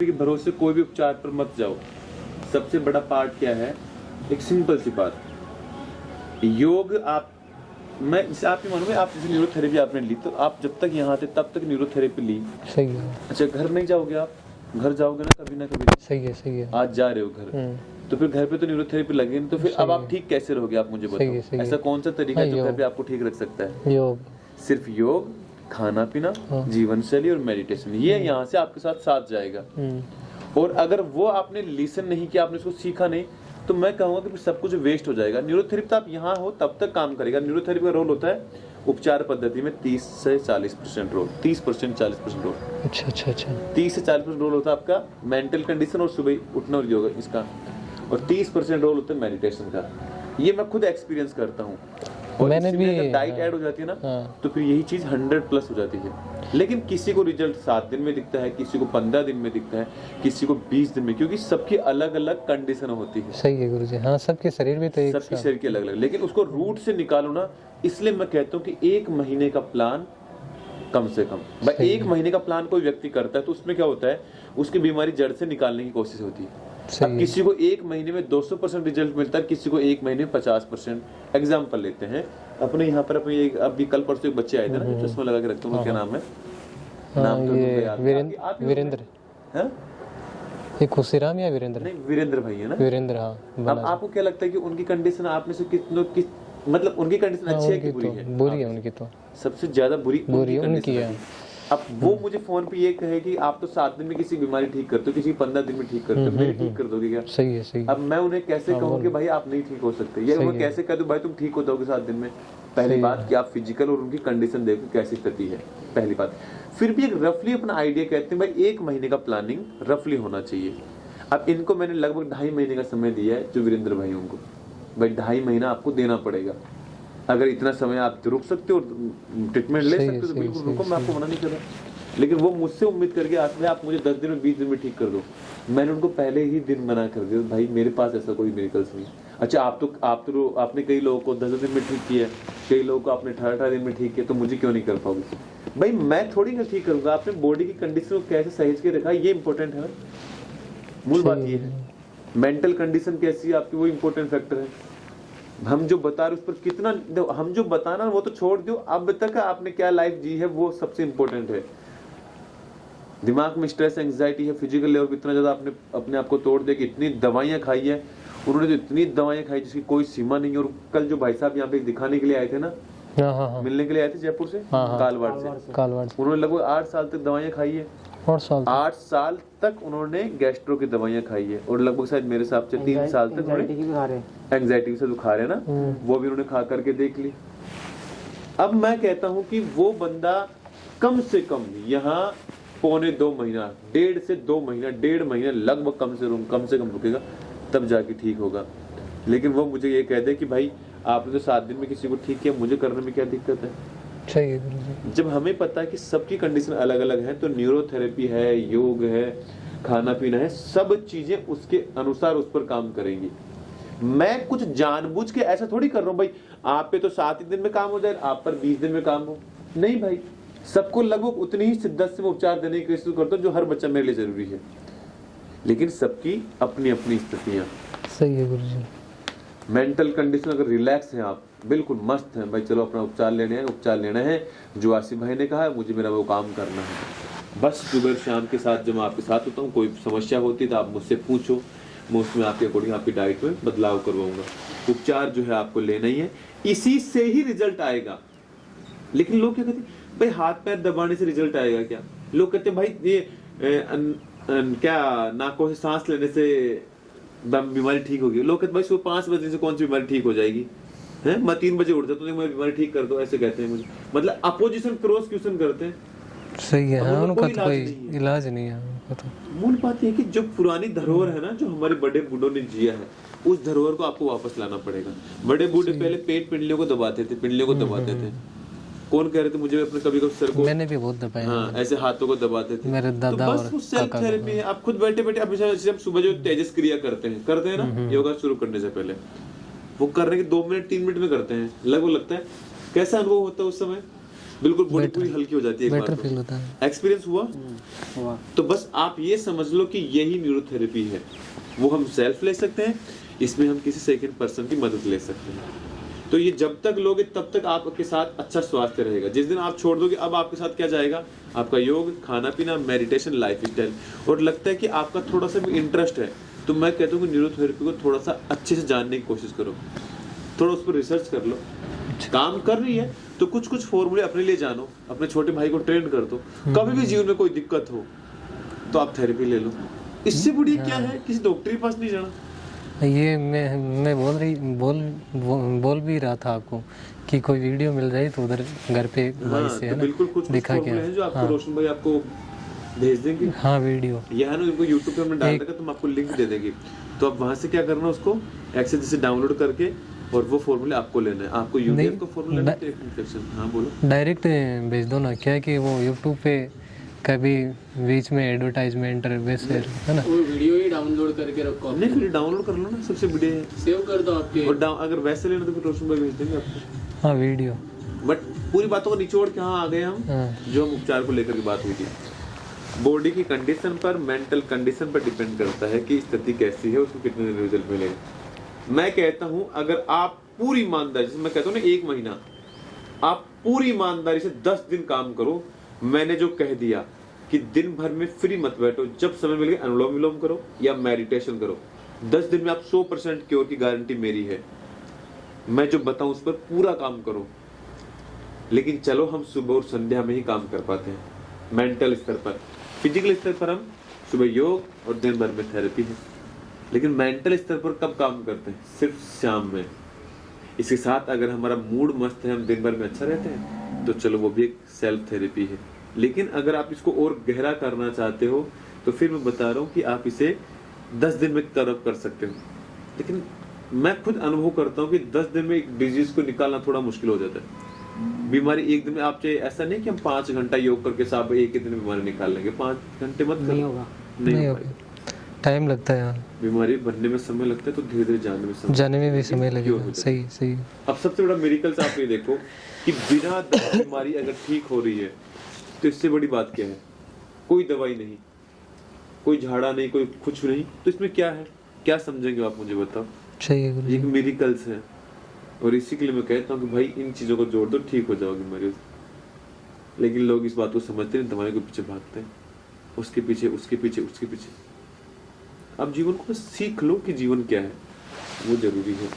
के भरोसे कोई भी उपचार पर मत जाओ। सबसे बड़ा पार्ट क्या है, एक सिंपल सी बात, योग मैं जैसे आप ही मानोगे, आप जैसे न्यूरोथेरेपी आपने ली तो आप जब तक यहाँ थे तब तक न्यूरोथेरेपी ली, सही है। अच्छा घर नहीं जाओगे, आप घर जाओगे ना कभी सही है, सही है। आज जा रहे हो घर, तो फिर घर पे तो न्यूरोथेरेपी लगे नहीं, तो फिर अब आप ठीक कैसे रहोगे, आप मुझे बताओ। ऐसा कौन सा तरीका है जो घर पे आपको ठीक रख सकता है? योग, सिर्फ योग, खाना पीना, जीवन शैली और मेडिटेशन, ये यहाँ से आपके साथ जाएगा। और अगर वो आपने लिसन नहीं किया, आपने उसको सीखा नहीं, तो मैं कहूंगा कि फिर सब कुछ वेस्ट हो जाएगा। न्यूरोथेरेपी तो आप यहाँ हो तब तक काम करेगा। न्यूरोथेरेपी का रोल होता है उपचार पद्धति में 30 से 40% रोल, 30% 40% रोल। अच्छा। 30 से 40% रोल होता है आपका मेंटल कंडीशन और सुबह उठना और योगा इसका, और 30% रोल होता है मेडिटेशन का। ये मैं खुद एक्सपीरियंस करता हूँ। और मैंने भी डाइट ऐड हो जाती है ना, तो फिर यही चीज 100+ हो जाती है। लेकिन किसी को रिजल्ट 7 दिन में दिखता है, किसी को 15 दिन में दिखता है, किसी को 20 दिन में, क्योंकि सबकी अलग अलग कंडीशन होती है। सही है गुरुजी, हाँ सबके शरीर भी तो एक सबके शरीर के अलग अलग, लेकिन उसको रूट से निकालो ना। इसलिए मैं कहता हूँ कि 1 महीने का प्लान कम से कम, भाई 1 महीने का प्लान कोई व्यक्ति करता है तो उसमें क्या होता है, उसकी बीमारी जड़ से निकालने की कोशिश होती है। अब किसी को 1 महीने में 200% रिजल्ट मिलता है, किसी को 1 महीने में 50%। एग्जाम्पल लेते हैं अपने यहाँ पर, अभी कल परसों एक बच्चे आए थे ना जो चश्मा लगा के रखते हैं, क्या नाम है? नाम तो वीरेंद्र है, ये खुशीराम या वीरेंद्र? नहीं, वीरेंद्र भाई है ना, वीरेंद्र। हाँ, अब आपको क्या लगता है कि उनकी कंडीशन आप में से मतलब उनकी कंडीशन अच्छी है कि बुरी है? बुरी है उनकी, तो सबसे ज्यादा बुरी उनकी है। अब वो मुझे फोन पे ये कहे कि आप तो 7 दिन में किसी बीमारी ठीक करते हो, किसी 15 दिन में ठीक करते हो, मेरी ठीक कर दोगे क्या? सही है। अब मैं उन्हें कैसे कहूँ कि भाई आप नहीं ठीक हो सकते, या मैं कैसे कह दूं भाई तुम ठीक हो जाओगे 7 दिन में? पहली बात कि आप फिजिकल और उनकी कंडीशन देखो कैसी स्थिति है, पहली बात। फिर भी एक रफली अपना आइडिया कहते हैं भाई 1 महीने का प्लानिंग रफली होना चाहिए। अब इनको मैंने लगभग 2.5 महीने का समय दिया है, जो वीरेंद्र भाई उनको, भाई 2.5 महीना आपको देना पड़ेगा। अगर इतना समय आप रुक सकते हो, ट्रीटमेंट ले सकते हो तो बिल्कुल रुको, मैं आपको मना नहीं कर रहा। लेकिन वो मुझसे उम्मीद करके आते हैं आप मुझे 10 दिन में 20 दिन में ठीक कर दो। मैंने उनको पहले ही दिन मना कर दिया, भाई मेरे पास ऐसा कोई मेडिकल्स नहीं। अच्छा आपने कई लोगों को 10 दिन में ठीक किया, कई लोगों को आपने 18 दिन में ठीक किया, तो मुझे क्यों नहीं कर पाओगे? भाई मैं थोड़ी ना ठीक करूंगा, आपने बॉडी की कंडीशन को कैसे सहेज के रखा, ये इंपॉर्टेंट है। मूल बात ये है, मेंटल कंडीशन कैसी है आपकी, वो इंपॉर्टेंट फैक्टर है। हम जो बता रहे उस पर कितना, हम जो बताना वो तो छोड़ दो, अब तक आपने क्या लाइफ जी है वो सबसे इंपॉर्टेंट है। दिमाग में स्ट्रेस एंजाइटी है, फिजिकल लेवल इतना ज्यादा आपने अपने आप को तोड़ दिया कि इतनी दवाइयां खाई है उन्होंने, तो इतनी दवाइयां खाई जिसकी कोई सीमा नहीं है। और कल जो भाई साहब यहाँ पे दिखाने के लिए आए थे ना, मिलने के लिए आए थे जयपुर से, कालवाड़ से, उन्होंने लगभग 8 साल तक दवाइयां खाई है। 8 साल तक उन्होंने गैस्ट्रो की दवाइयां खाई है, और लगभग शायद मेरे हिसाब से 3 साल तक एंजाइटी से दुखा रहे ना, वो भी उन्होंने खा करके देख ली। अब मैं कहता हूं कि वो बंदा कम से कम यहाँ 1.25 महीना, 1.5 से 2 महीना, 1.5 महीना लगभग कम से कम रुकेगा, तब जाके ठीक होगा। लेकिन वो मुझे ये कह दे कि भाई आपने तो 7 दिन में किसी को ठीक किया, मुझे करने में क्या दिक्कत है? सही है। जब हमें पता है कि सबकी कंडीशन अलग अलग है, तो न्यूरोथेरेपी है, योग है, खाना पीना है, सब चीजें उसके अनुसार उस पर काम करेंगी। मैं कुछ जानबूझ के ऐसा थोड़ी कर रहा हूँ भाई आप पे तो 7 दिन में काम हो जाए, आप पर 20 दिन में काम हो, नहीं भाई। सबको लगभग उतनी ही शिद्दत से उपचार देने की कोशिश करता हूँ जो हर बच्चा मेरे लिए जरूरी है, लेकिन सबकी अपनी अपनी स्थितियां। सही है गुरुजी। मेंटल कंडीशन अगर रिलैक्स है, आप बिल्कुल मस्त हैं, भाई चलो अपना उपचार लेना है, जो आसिफ भाई ने कहा है मुझे मेरा वो काम करना है, बस सुबह शाम के साथ जब मैं आपके साथ होता हूँ, कोई समस्या होती है तो आप मुझसे पूछो, मैं उसमें आपके अकॉर्डिंग आपकी डाइट में बदलाव करवाऊंगा। उपचार जो है आपको लेना ही है, इसी से ही रिजल्ट आएगा। लेकिन लोग क्या कहते हैं भाई हाथ पैर दबाने से रिजल्ट आएगा क्या? लोग कहते हैं भाई ये क्या नाकों से सांस लेने से बीमारी ठीक होगी। लोग कहते हैं भाई सुबह 5 बजे से कौन सी बीमारी ठीक हो जाएगी है? मैं 3 बजे उठ जाता हूँ, मैं बीमारी ठीक कर दो, ऐसे कहते हैं मुझे। मतलब अपोजिशन क्रॉस क्वेश्चन करते हैं। सही है, हाँ, उनका तो कोई इलाज नहीं है उनका तो। मूल बात ये कि जो पुरानी धरोहर है ना, जो हमारे बड़े बूढ़ों ने जिया है, उस धरोहर को आपको वापस लाना पड़ेगा। बड़े बूढ़े पहले पेट पिंडलियों को दबाते थे, कौन कह रहे थे मुझे अपने कभी सर को, मैंने भी बहुत दबाया, हाँ, ऐसे हाथों को दबाते थे मेरे दादा तो बस वो सेल्फ थेरेपी है। आप खुद बैठे बैठे अब जब सुबह जो तेजस क्रिया करते हैं ना, योगा शुरू करने से पहले वो करने के 2 मिनट 3 मिनट में करते हैं, लगभग लगता है कैसा अनुभव होता है उस समय? बिल्कुल बॉडी पूरी हल्की हो जाती है एक बेटर बार फील होता है। एक्सपीरियंस हुआ। तो बस आप ये समझ लो कि यही न्यूरोथेरेपी है। वो हम सेल्फ ले सकते हैं, इसमें हम किसी सेकंड पर्सन की मदद ले सकते हैं। तो ये जब तक लोगे तब तक आपके साथ अच्छा स्वास्थ्य रहेगा। जिस दिन आप छोड़ दोगे, अब आपके साथ क्या जाएगा? आपका योग, खाना पीना, मेडिटेशन, लाइफ स्टाइल। और लगता है कि आपका थोड़ा सा भी इंटरेस्ट है, तो मैं कहता हूँ कि न्यूरोथेरेपी को थोड़ा सा अच्छे से जानने की कोशिश करो, थोड़ा उस पर रिसर्च कर लो। काम कर रही है तो कुछ कुछ फॉर्मूले अपने लिए जानो, अपने छोटे भाई को ट्रेन कर दो। कभी भी जीवन में कोई दिक्कत हो तो आप थेरेपी ले लो। इससे बड़ी क्या है, किसी डॉक्टर के पास नहीं जाना। ये मैं बोल भी रहा था आपको कि कोई वीडियो मिल जाए तो उधर घर पे भाई से है ना, बिल्कुल कुछ दिखा के हैं जो आपको रोशन भाई आपको भेज देंगे। हाँ वीडियो ये है ना, इनको यूट्यूब पे हमने डाल देगा, तुम आपको लिंक दे देंगे। तो आप वहां से क्या करना, उसको एक्सेस से डाउनलोड करके और वो फॉर्मूले आपको लेना है। आपको यूनियन को फॉर्मूला लेना है, इन्फेक्शन। हाँ बोलो। डायरेक्ट भेज दो ना, क्या है कि वो यूट्यूब पे कभी बीच में एडवर्टाइजमेंट वैसे है ना, वो वीडियो ही डाउनलोड करके रखो। नहीं, फिर डाउनलोड कर लो ना, सबसे बढ़िया है। सेव कर दो आपके। और अगर वैसे लेना तो फिर रोशन भाई भेज देंगे आपको। हाँ वीडियो। बट पूरी बातों को निचोड़ के हाँ आ गए हम, जो हम उपचार को लेकर की बात हुई थी। बॉडी की कंडीशन पर, मेंटल कंडीशन पर डिपेंड करता है कि स्थिति कैसी है, उसको कितने दिन रिजल्ट मिलेगा। मैं कहता हूं अगर आप पूरी ईमानदारी से, मैं कहता हूं ना 1 महीना आप पूरी ईमानदारी से 10 दिन काम करो। मैंने जो कह दिया कि दिन भर में फ्री मत बैठो, जब समय मिले अनुलोम विलोम करो या मेडिटेशन करो। 10 दिन में आप 100% क्योर की गारंटी मेरी है। मैं जो बताऊं उस पर पूरा काम करो। लेकिन चलो हम सुबह और संध्या में ही काम कर पाते हैं, मेंटल स्तर पर। फिजिकल स्तर पर हम सुबह योग और दिन भर में थेरेपी है, लेकिन मेंटल स्तर पर कब काम करते हैं? सिर्फ शाम में। इसके साथ अगर हमारा मूड मस्त है, हम दिन भर में अच्छा रहते हैं, तो चलो वो भी एक सेल्फ थेरेपी है। लेकिन अगर आप इसको और गहरा करना चाहते हो तो फिर मैं बता रहा हूँ कि आप इसे 10 दिन में तरफ कर सकते हो। लेकिन मैं खुद अनुभव करता हूँ कि 10 दिन में एक डिजीज को निकालना थोड़ा मुश्किल हो जाता है। बीमारी एक दिन में आप चाहे, ऐसा नहीं कि हम 5 घंटा योग करके साहब एक ही दिन में बीमारी निकाल लेंगे। 5 घंटे मत नहीं होगा, नहीं होगा, टाइम लगता है यार। बीमारी बनने में समय लगता है, तो धीरे धीरे जाने में भी समय लगेगा। सही सही। अब सबसे बड़ा मेरिकल्स आप ये देखो कि बिना बीमारी अगर ठीक हो रही है, तो इससे बड़ी बात क्या है? कोई दवाई नहीं, कोई झाड़ा नहीं, कोई कुछ नहीं, तो इसमें क्या है? क्या समझेंगे आप, मुझे बताओ। सही है गुरु जी। ये मेरिकल्स है। और इसी के लिए मैं कहता हूँ कि भाई इन चीजों को जोड़ दो, ठीक हो जाओगी बीमारी। लेकिन लोग इस बात को समझते नहीं, दवाई के पीछे भागते हैं, उसके पीछे उसके पीछे उसके पीछे। अब जीवन को सीख लो कि जीवन क्या है, वो जरूरी है।